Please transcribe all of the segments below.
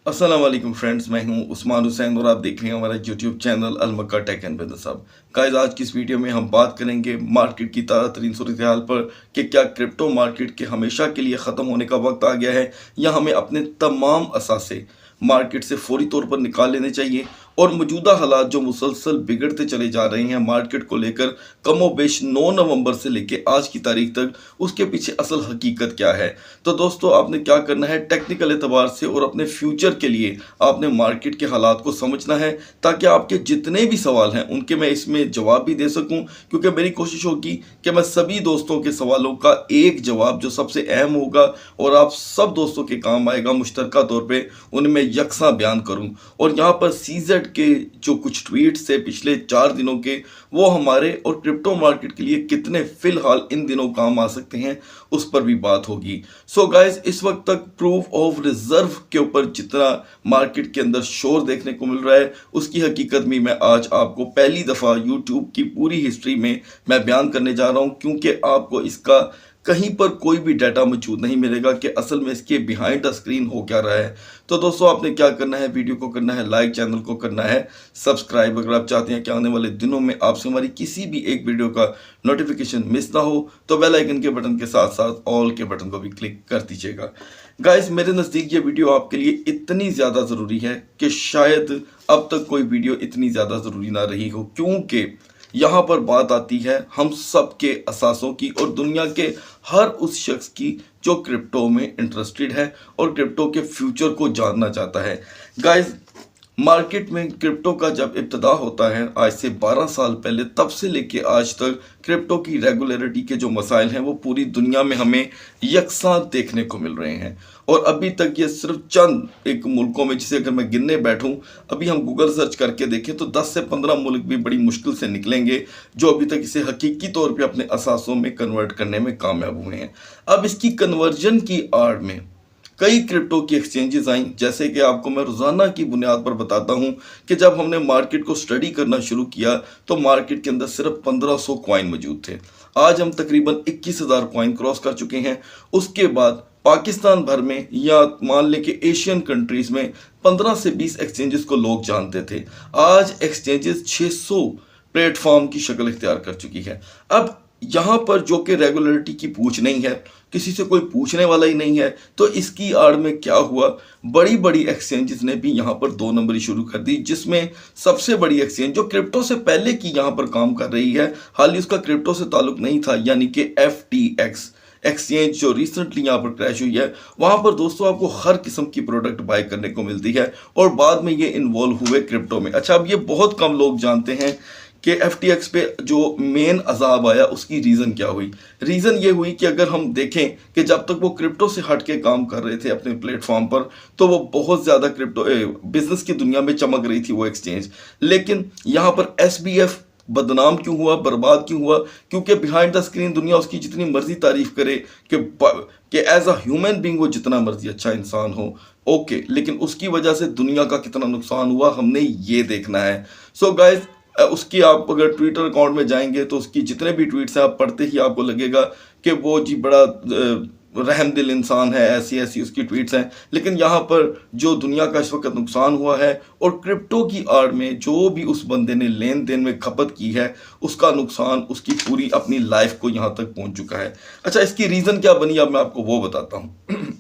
अस्सलाम वालेकुम फ्रेंड्स, मैं हूं उस्मान हुसैन और आप देख रहे हैं हमारा YouTube channel Al Makka tech and business hub. Guys, आज की इस वीडियो में हम बात करेंगे मार्केट की ताज़ा तरीन सूरत हाल पर कि क्या क्रिप्टो मार्केट के हमेशा के लिए ख़त्म होने का वक्त आ गया है या हमें अपने तमाम असासे मार्केट से फौरी तौर पर निकाल लेने चाहिए। और मौजूदा हालात जो मुसलसल बिगड़ते चले जा रहे हैं मार्केट को लेकर कमोबेश 9 नवंबर से लेकर आज की तारीख तक, उसके पीछे असल हकीकत क्या है। तो दोस्तों, आपने क्या करना है टेक्निकल एतबार से और अपने फ्यूचर के लिए आपने मार्केट के हालात को समझना है, ताकि आपके जितने भी सवाल हैं उनके मैं इसमें जवाब भी दे सकूं। क्योंकि मेरी कोशिश होगी कि मैं सभी दोस्तों के सवालों का एक जवाब जो सबसे अहम होगा और आप सब दोस्तों के काम आएगा मुश्तरका तौर पे, उनमें यकसा बयान करूं। और यहाँ पर सीजेड के जो कुछ ट्वीट्स थे पिछले 4 दिनों के, वो हमारे और क्रिप्टो मार्केट के लिए कितने फिलहाल इन दिनों काम आ सकते हैं उस पर भी बात होगी। सो गाइस, इस वक्त तक प्रूफ ऑफ रिजर्व के ऊपर जितना मार्केट के अंदर शोर देखने को मिल रहा है, उसकी हकीकत में मैं आज आपको पहली दफ़ा यूट्यूब की पूरी हिस्ट्री में मैं बयान करने जा रहा हूं, क्योंकि आपको इसका कहीं पर कोई भी डाटा मौजूद नहीं मिलेगा कि असल में इसके बिहाइंड द स्क्रीन हो क्या रहा है। तो दोस्तों, आपने क्या करना है, वीडियो को करना है लाइक, चैनल को करना है सब्सक्राइब। अगर आप चाहते हैं कि आने वाले दिनों में आपसे हमारी किसी भी एक वीडियो का नोटिफिकेशन मिस ना हो, तो बेल आइकन के बटन के साथ साथ ऑल के बटन को भी क्लिक कर दीजिएगा। गाइस, मेरे नज़दीक ये वीडियो आपके लिए इतनी ज़्यादा ज़रूरी है कि शायद अब तक कोई वीडियो इतनी ज़्यादा ज़रूरी ना रही हो, क्योंकि यहाँ पर बात आती है हम सब के असासों की और दुनिया के हर उस शख्स की जो क्रिप्टो में इंटरेस्टेड है और क्रिप्टो के फ्यूचर को जानना चाहता है। गाइस, मार्केट में क्रिप्टो का जब इब्तदा होता है आज से 12 साल पहले, तब से लेके आज तक क्रिप्टो की रेगुलरिटी के जो मसाइल हैं वो पूरी दुनिया में हमें यकसां देखने को मिल रहे हैं। और अभी तक ये सिर्फ चंद एक मुल्कों में, जिसे अगर मैं गिनने बैठूं, अभी हम गूगल सर्च करके देखें तो 10 से 15 मुल्क भी बड़ी मुश्किल से निकलेंगे जो अभी तक इसे हकीकी तौर पे अपने असासों में कन्वर्ट करने में कामयाब हुए हैं। अब इसकी कन्वर्जन की आड़ में कई क्रिप्टो की एक्सचेंजेस आई, जैसे कि आपको मैं रोज़ाना की बुनियाद पर बताता हूं कि जब हमने मार्केट को स्टडी करना शुरू किया तो मार्केट के अंदर सिर्फ 1500 कॉइन मौजूद थे। आज हम तकरीबन 21,000 कॉइन क्रॉस कर चुके हैं। उसके बाद पाकिस्तान भर में या मान लें कि एशियन कंट्रीज़ में 15 से 20 एक्सचेंजेस को लोग जानते थे। आज एक्सचेंजेस 600 प्लेटफॉर्म की शक्ल इख्तियार कर चुकी है। अब यहाँ पर जो कि रेगुलरिटी की पूछ नहीं है, किसी से कोई पूछने वाला ही नहीं है, तो इसकी आड़ में क्या हुआ, बड़ी बड़ी एक्सचेंजेस ने भी यहाँ पर 2 नंबरी शुरू कर दी, जिसमें सबसे बड़ी एक्सचेंज जो क्रिप्टो से पहले की यहाँ पर काम कर रही है, हाल ही उसका क्रिप्टो से ताल्लुक नहीं था, यानी कि FTX एक्सचेंज जो रिसेंटली यहाँ पर क्रैश हुई है। वहाँ पर दोस्तों आपको हर किस्म की प्रोडक्ट बाय करने को मिलती है और बाद में ये इन्वॉल्व हुए क्रिप्टो में। अच्छा, अब ये बहुत कम लोग जानते हैं कि FTX पे जो मेन अजाब आया उसकी रीज़न क्या हुई। रीज़न ये हुई कि अगर हम देखें कि जब तक वो क्रिप्टो से हट के काम कर रहे थे अपने प्लेटफॉर्म पर, तो वो बहुत ज़्यादा क्रिप्टो बिजनेस की दुनिया में चमक रही थी वो एक्सचेंज। लेकिन यहाँ पर SBF बदनाम क्यों हुआ, बर्बाद क्यों हुआ? क्योंकि बिहाइंड द स्क्रीन दुनिया उसकी जितनी मर्जी तारीफ करे कि एज अ ह्यूमन बींग वो जितना मर्जी अच्छा इंसान हो, ओके, लेकिन उसकी वजह से दुनिया का कितना नुकसान हुआ हमने ये देखना है। सो गाइज, उसकी आप अगर ट्विटर अकाउंट में जाएंगे तो उसकी जितने भी ट्वीट्स हैं आप पढ़ते ही आपको लगेगा कि वो जी बड़ा रहमदिल इंसान है, ऐसी ऐसी उसकी ट्वीट्स हैं। लेकिन यहाँ पर जो दुनिया का इस वक्त नुकसान हुआ है और क्रिप्टो की आड़ में जो भी उस बंदे ने लेन देन में खपत की है, उसका नुकसान उसकी पूरी अपनी लाइफ को यहाँ तक पहुँच चुका है। अच्छा, इसकी रीज़न क्या बनी, अब मैं आपको वो बताता हूँ।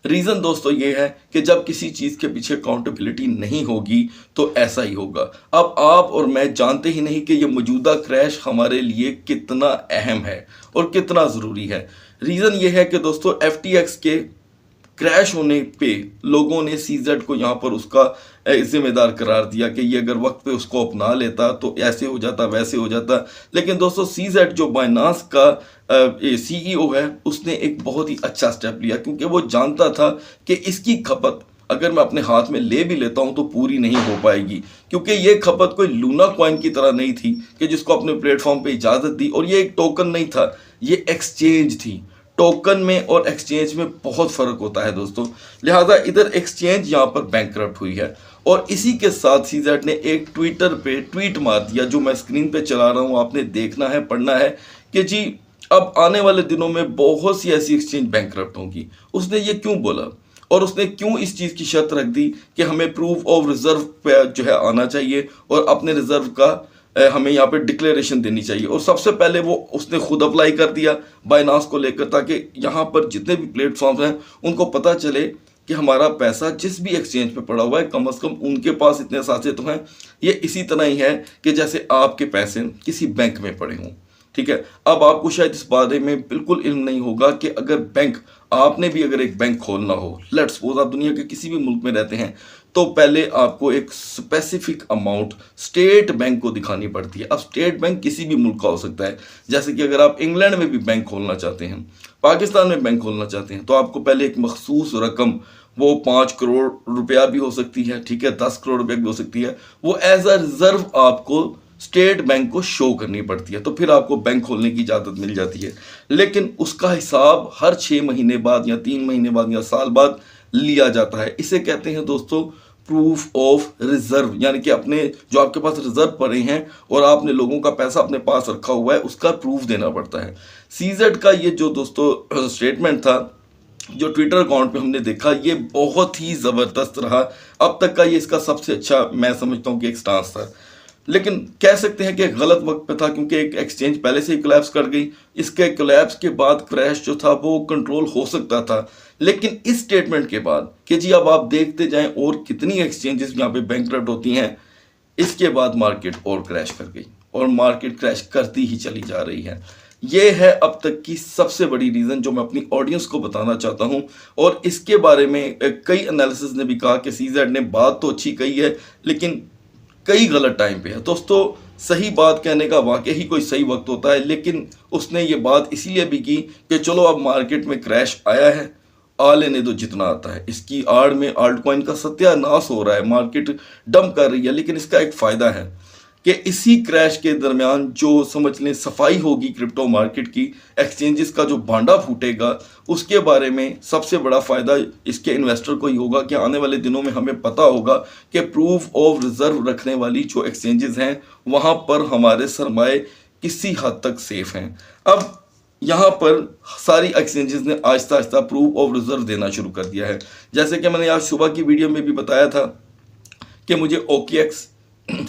रीज़न दोस्तों ये है कि जब किसी चीज़ के पीछे अकाउंटेबिलिटी नहीं होगी तो ऐसा ही होगा। अब आप और मैं जानते ही नहीं कि ये मौजूदा क्रैश हमारे लिए कितना अहम है और कितना ज़रूरी है। रीज़न ये है कि दोस्तों FTX के क्रैश होने पे लोगों ने CZ को यहाँ पर उसका जिम्मेदार करार दिया कि ये अगर वक्त पे उसको अपना लेता तो ऐसे हो जाता, वैसे हो जाता। लेकिन दोस्तों CZ जो बाइनांस का CEO है, उसने एक बहुत ही अच्छा स्टेप लिया, क्योंकि वो जानता था कि इसकी खपत अगर मैं अपने हाथ में ले भी लेता हूं तो पूरी नहीं हो पाएगी, क्योंकि ये खपत कोई लूना कॉइन की तरह नहीं थी कि जिसको अपने प्लेटफॉर्म पे इजाज़त दी, और ये एक टोकन नहीं था, ये एक्सचेंज थी। टोकन में और एक्सचेंज में बहुत फ़र्क होता है दोस्तों। लिहाजा इधर एक्सचेंज यहाँ पर बैंकरप्ट हुई है और इसी के साथ CZ ने एक ट्विटर पे ट्वीट मार दिया, जो मैं स्क्रीन पे चला रहा हूँ, आपने देखना है, पढ़ना है, कि जी अब आने वाले दिनों में बहुत सी ऐसी एक्सचेंज बैंकरप्ट होंगी। उसने ये क्यों बोला? और उसने क्यों इस चीज़ की शर्त रख दी कि हमें प्रूफ ऑफ रिजर्व पे जो है आना चाहिए और अपने रिजर्व का हमें यहाँ पे डिक्लेरेशन देनी चाहिए। और सबसे पहले वो उसने खुद अप्लाई कर दिया बाइनांस को लेकर, ताकि यहाँ पर जितने भी प्लेटफॉर्म्स हैं उनको पता चले कि हमारा पैसा जिस भी एक्सचेंज पे पड़ा हुआ है कम से कम उनके पास इतने साथे तो हैं। ये इसी तरह ही है कि जैसे आपके पैसे किसी बैंक में पड़े हों, ठीक है। अब आपको शायद इस बारे में बिल्कुल इल्म नहीं होगा कि अगर बैंक, आपने भी अगर एक बैंक खोलना हो, लेट्स सपोज आप दुनिया के किसी भी मुल्क में रहते हैं, तो पहले आपको एक स्पेसिफिक अमाउंट स्टेट बैंक को दिखानी पड़ती है। अब स्टेट बैंक किसी भी मुल्क का हो सकता है, जैसे कि अगर आप इंग्लैंड में भी बैंक खोलना चाहते हैं, पाकिस्तान में बैंक खोलना चाहते हैं, तो आपको पहले एक मखसूस रकम, वो 5 करोड़ रुपया भी हो सकती है, ठीक है, 10 करोड़ रुपया भी हो सकती है, वो एज अ रिजर्व आपको स्टेट बैंक को शो करनी पड़ती है, तो फिर आपको बैंक खोलने की इजाज़त मिल जाती है। लेकिन उसका हिसाब हर 6 महीने बाद या 3 महीने बाद या साल बाद लिया जाता है। इसे कहते हैं दोस्तों प्रूफ ऑफ रिजर्व, यानी कि अपने जो आपके पास रिजर्व पड़े हैं और आपने लोगों का पैसा अपने पास रखा हुआ है, उसका प्रूफ देना पड़ता है। सीजेड का ये जो दोस्तों स्टेटमेंट था, जो ट्विटर अकाउंट पे हमने देखा, ये बहुत ही ज़बरदस्त रहा। अब तक का ये इसका सबसे अच्छा मैं समझता हूँ कि एक स्टांस था। लेकिन कह सकते हैं कि एक गलत वक्त पे था, क्योंकि एक एक्सचेंज पहले से ही कोलैप्स कर गई। इसके कोलैप्स के बाद क्रैश जो था वो कंट्रोल हो सकता था। लेकिन इस स्टेटमेंट के बाद कि जी अब आप देखते जाएं और कितनी एक्सचेंजेस यहाँ पे बैंकरप्ट होती हैं, इसके बाद मार्केट और क्रैश कर गई और मार्केट क्रैश करती ही चली जा रही है। ये है अब तक की सबसे बड़ी रीज़न जो मैं अपनी ऑडियंस को बताना चाहता हूँ। और इसके बारे में कई एनालिसिस ने भी कहा कि सीजेड ने बात तो अच्छी कही है, लेकिन कई गलत टाइम पे है। दोस्तों सही बात कहने का वाकई ही कोई सही वक्त होता है, लेकिन उसने ये बात इसीलिए भी की कि चलो अब मार्केट में क्रैश आया है, आ लेने दो जितना आता है। इसकी आड़ में आल्ट कॉइन का सत्यानाश हो रहा है, मार्केट डंप कर रही है, लेकिन इसका एक फ़ायदा है कि इसी क्रैश के दरमियान जो समझ लें सफाई होगी क्रिप्टो मार्केट की, एक्सचेंजेस का जो भांडा फूटेगा, उसके बारे में सबसे बड़ा फ़ायदा इसके इन्वेस्टर को ही होगा कि आने वाले दिनों में हमें पता होगा कि प्रूफ ऑफ रिजर्व रखने वाली जो एक्सचेंजेस हैं वहाँ पर हमारे सरमाए किसी हद तक सेफ हैं। अब यहाँ पर सारी एक्सचेंजेस ने Aahista Aahista proof of reserve देना शुरू कर दिया है। जैसे कि मैंने आज सुबह की वीडियो में भी बताया था कि मुझे OKX,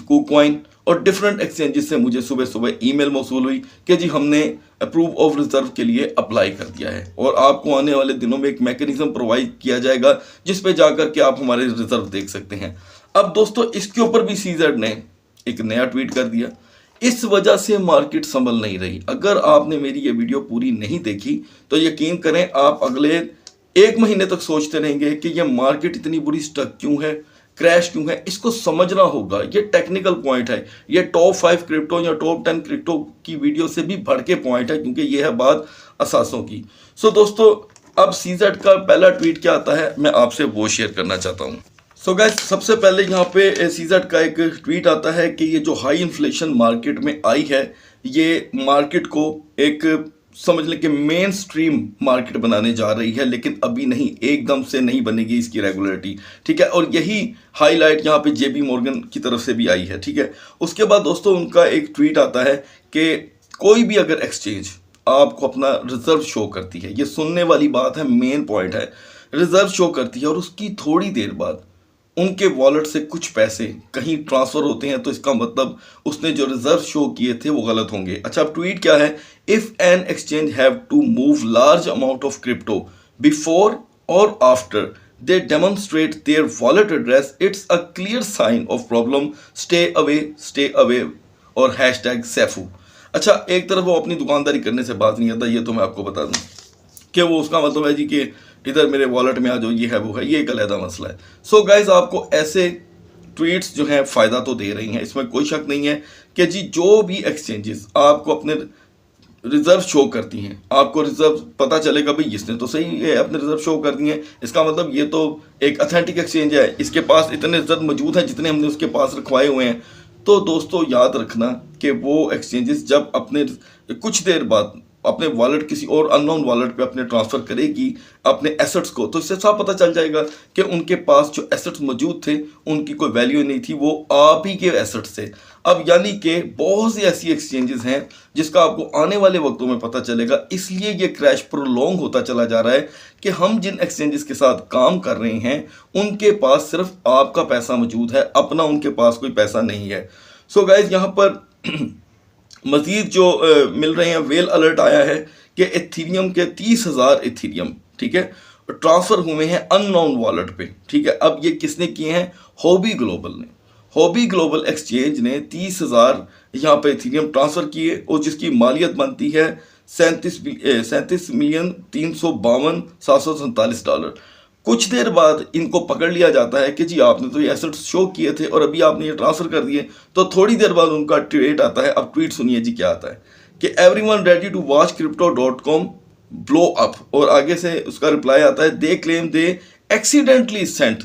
KuCoin और डिफरेंट एक्सचेंजेस से मुझे सुबह सुबह ईमेल मौसूल हुई कि जी हमने प्रूफ ऑफ रिजर्व के लिए अप्लाई कर दिया है और आपको आने वाले दिनों में एक मैकेनिज्म प्रोवाइड किया जाएगा जिस पे जाकर के आप हमारे रिजर्व देख सकते हैं। अब दोस्तों इसके ऊपर भी सीजेड ने एक नया ट्वीट कर दिया। इस वजह से मार्केट संभल नहीं रही। अगर आपने मेरी ये वीडियो पूरी नहीं देखी तो यकीन करें आप अगले 1 महीने तक सोचते रहेंगे कि ये मार्केट इतनी बुरी स्टक क्यों है, क्रैश क्यों है। इसको समझना होगा, ये टेक्निकल पॉइंट है, ये टॉप 5 क्रिप्टो या टॉप 10 क्रिप्टो की वीडियो से भी बढ़ के पॉइंट है, क्योंकि ये है बात असासों की। सो दोस्तों अब सीजेड का पहला ट्वीट क्या आता है मैं आपसे वो शेयर करना चाहता हूँ। सो गाइस सबसे पहले यहाँ पे सीजेड का एक ट्वीट आता है कि ये जो हाई इन्फ्लेशन मार्केट में आई है, ये मार्केट को एक समझ लें कि मेन स्ट्रीम मार्केट बनाने जा रही है, लेकिन अभी नहीं, एकदम से नहीं बनेगी इसकी रेगुलरिटी, ठीक है। और यही हाईलाइट यहाँ पे JP मॉर्गन की तरफ से भी आई है, ठीक है। उसके बाद दोस्तों उनका एक ट्वीट आता है कि कोई भी अगर एक्सचेंज आपको अपना रिजर्व शो करती है, ये सुनने वाली बात है, मेन पॉइंट है, रिजर्व शो करती है और उसकी थोड़ी देर बाद उनके वॉलेट से कुछ पैसे कहीं ट्रांसफर होते हैं, तो इसका मतलब उसने जो रिजर्व शो किए थे वो गलत होंगे। अच्छा अब ट्वीट क्या है, if an exchange have to move large amount of crypto before or after they demonstrate their wallet address, it's a clear sign of problem, stay away or hashtag SAFU. अच्छा एक तरफ वो अपनी दुकानदारी करने से बात नहीं आता, ये तो मैं आपको बता दूं कि वो उसका मतलब है जी कि इधर मेरे वॉलेट में आ जाओ, ये है वो है, ये एक अलग मसला है। सो गाइज आपको ऐसे ट्वीट्स जो हैं फ़ायदा तो दे रही हैं, इसमें कोई शक नहीं है कि जी जो भी एक्सचेंजेस आपको अपने रिजर्व शो करती हैं, आपको रिजर्व पता चलेगा भाई इसने तो सही है अपने रिजर्व शो कर दिए हैं, इसका मतलब ये तो एक ऑथेंटिक एक्सचेंज है, इसके पास इतने रिजर्व मौजूद हैं जितने हमने उसके पास रखवाए हुए हैं। तो दोस्तों याद रखना कि वो एक्सचेंजेस जब अपने कुछ देर बाद अपने वॉलेट किसी और अननोन वॉलेट पे अपने ट्रांसफ़र करेगी अपने एसेट्स को, तो इससे साफ पता चल जाएगा कि उनके पास जो एसेट्स मौजूद थे उनकी कोई वैल्यू नहीं थी, वो आप ही के एसेट्स थे। अब यानी कि बहुत सी ऐसी एक्सचेंजेस हैं जिसका आपको आने वाले वक्तों में पता चलेगा, इसलिए ये क्रैश प्रोलॉन्ग होता चला जा रहा है कि हम जिन एक्सचेंजेस के साथ काम कर रहे हैं उनके पास सिर्फ आपका पैसा मौजूद है, अपना उनके पास कोई पैसा नहीं है। सो गाइज यहाँ पर मजीद जो मिल रहे हैं, वेल अलर्ट आया है कि एथीरियम के 30,000 एथीरियम, ठीक है, ट्रांसफ़र हुए हैं अननोन वॉलेट पे, ठीक है। अब ये किसने किए हैं? हॉबी ग्लोबल ने, हॉबी ग्लोबल एक्सचेंज ने 30,000 यहाँ पे एथीरियम ट्रांसफ़र किए और जिसकी मालियत बनती है 37,352,747 डॉलर। कुछ देर बाद इनको पकड़ लिया जाता है कि जी आपने तो ये एसेट्स शो किए थे और अभी आपने ये ट्रांसफ़र कर दिए। तो थोड़ी देर बाद उनका ट्वीट आता है। अब ट्वीट सुनिए जी क्या आता है कि everyone ready to watch crypto.com blow up, और आगे से उसका रिप्लाई आता है they claim they accidentally sent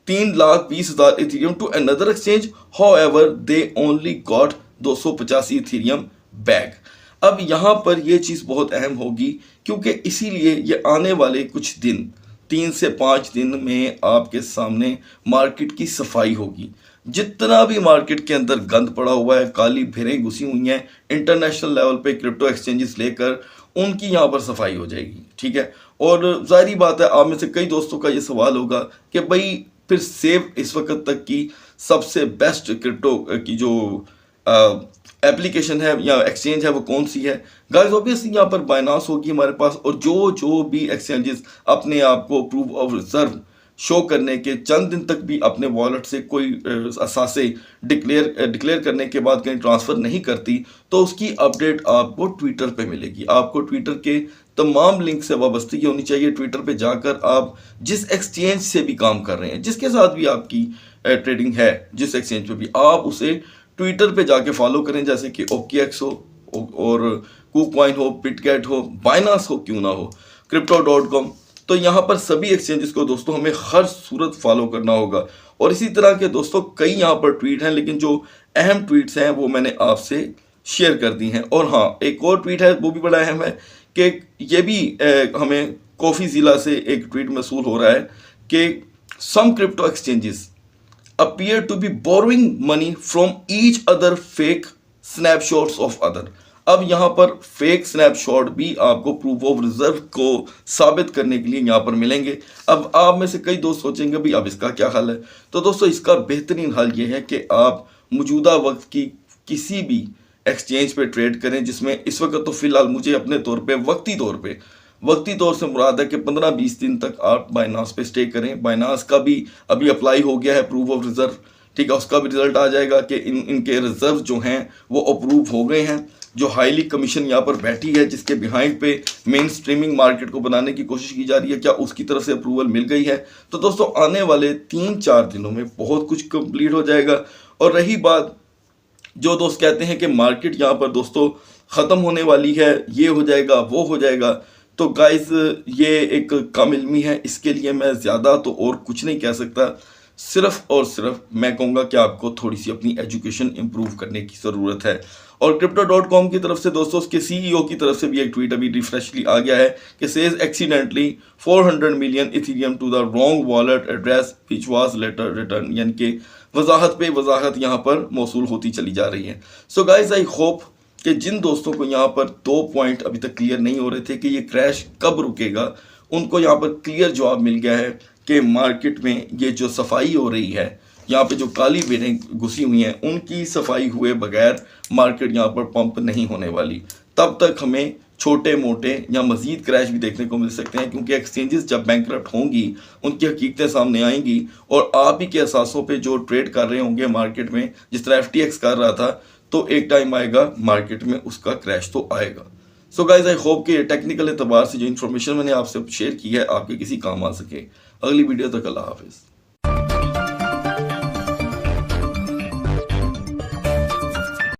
3,20,000 Ethereum to another exchange, however they only got 285 Ethereum back. अब यहाँ पर यह चीज़ बहुत अहम होगी क्योंकि इसीलिए ये आने वाले कुछ दिन, 3 से 5 दिन में आपके सामने मार्केट की सफाई होगी। जितना भी मार्केट के अंदर गंद पड़ा हुआ है, काली भेड़ें घुसी हुई हैं इंटरनेशनल लेवल पे क्रिप्टो एक्सचेंजेस लेकर, उनकी यहाँ पर सफाई हो जाएगी, ठीक है। और जाहिर बात है आप में से कई दोस्तों का ये सवाल होगा कि भाई फिर सेव इस वक्त तक की सबसे बेस्ट क्रिप्टो की जो एप्लीकेशन है या एक्सचेंज है वो कौन सी है? गाइस ऑब्वियसली यहाँ पर बाइनांस होगी हमारे पास, और जो भी एक्सचेंजेस अपने आप को प्रूफ ऑफ रिजर्व शो करने के चंद दिन तक भी अपने वॉलेट से कोई असासे डिक्लेयर करने के बाद कहीं ट्रांसफ़र नहीं करती, तो उसकी अपडेट आपको ट्विटर पे मिलेगी। आपको ट्विटर के तमाम लिंक से वाबस्तगी होनी चाहिए। ट्विटर पे जाकर आप जिस एक्सचेंज से भी काम कर रहे हैं, जिसके साथ भी आपकी ट्रेडिंग है, जिस एक्सचेंज पे भी, आप उसे ट्विटर पे जाके फॉलो करें, जैसे कि OKX हो और KuCoin हो, बिटगेट हो, बाइनांस हो, क्यों ना हो, crypto.com। तो यहाँ पर सभी एक्सचेंजेस को दोस्तों हमें हर सूरत फॉलो करना होगा। और इसी तरह के दोस्तों कई यहाँ पर ट्वीट हैं, लेकिन जो अहम ट्वीट्स हैं वो मैंने आपसे शेयर कर दी हैं। और हाँ, एक और ट्वीट है वो भी बड़ा अहम है कि ये भी हमें कॉफ़ी ज़िला से एक ट्वीट मसूल हो रहा है कि some crypto exchanges appear to be borrowing money from each other fake snapshots of other। अब यहाँ पर फेक स्नैपशॉट भी आपको प्रूफ ऑफ रिजर्व को साबित करने के लिए यहाँ पर मिलेंगे। अब आप में से कई दोस्त सोचेंगे भाई अब इसका क्या हल है? तो दोस्तों इसका बेहतरीन हल ये है कि आप मौजूदा वक्त की किसी भी एक्सचेंज पे ट्रेड करें, जिसमें इस वक्त तो फिलहाल मुझे अपने तौर पे वक्ती तौर से मुराद है कि 15-20 दिन तक आप बाइनांस पे स्टे करें। बाइनांस का भी अभी अप्लाई हो गया है प्रूफ ऑफ रिजर्व, ठीक है, उसका भी रिजल्ट आ जाएगा कि इनके रिजर्व जो हैं वो अप्रूव हो गए हैं। जो हाईली कमीशन यहाँ पर बैठी है, जिसके बिहाइंड पे मेन स्ट्रीमिंग मार्केट को बनाने की कोशिश की जा रही है, क्या उसकी तरफ से अप्रूवल मिल गई है? तो दोस्तों आने वाले 3-4 दिनों में बहुत कुछ कंप्लीट हो जाएगा। और रही बात, जो दोस्त कहते हैं कि मार्केट यहाँ पर दोस्तों ख़त्म होने वाली है, ये हो जाएगा वो हो जाएगा, तो गाइस ये एक कम इल्मी है, इसके लिए मैं ज़्यादा तो और कुछ नहीं कह सकता। सिर्फ और सिर्फ मैं कहूँगा कि आपको थोड़ी सी अपनी एजुकेशन इंप्रूव करने की ज़रूरत है। और crypto.com की तरफ से दोस्तों उसके CEO की तरफ से भी एक ट्वीट अभी रिफ्रेशली आ गया है कि says accidentally 400 million Ethereum to the wrong wallet address which was later return, यानी कि वजाहत पे वजाहत यहाँ पर मौसूल होती चली जा रही है। सो गाइज आई होप कि जिन दोस्तों को यहाँ पर 2 पॉइंट अभी तक क्लियर नहीं हो रहे थे कि ये क्रैश कब रुकेगा, उनको यहाँ पर क्लियर जवाब मिल गया है कि मार्केट में ये जो सफाई हो रही है, यहाँ पे जो काली भेड़ें घुसी हुई हैं, उनकी सफाई हुए बगैर मार्केट यहाँ पर पंप नहीं होने वाली। तब तक हमें छोटे मोटे या मज़ीद क्रैश भी देखने को मिल सकते हैं, क्योंकि एक्सचेंजेस जब बैंकरप्ट होंगी उनकी हकीकतें सामने आएंगी और आप ही के एहसासों पे जो ट्रेड कर रहे होंगे मार्केट में, जिस तरह FTX कर रहा था, तो एक टाइम आएगा मार्केट में उसका क्रैश तो आएगा। सो गाइज आई होप कि टेक्निकल एतबार से जो इन्फॉर्मेशन मैंने आपसे शेयर की है आपके किसी काम आ सके। अगली वीडियो तक अल्लाह हाफिज़।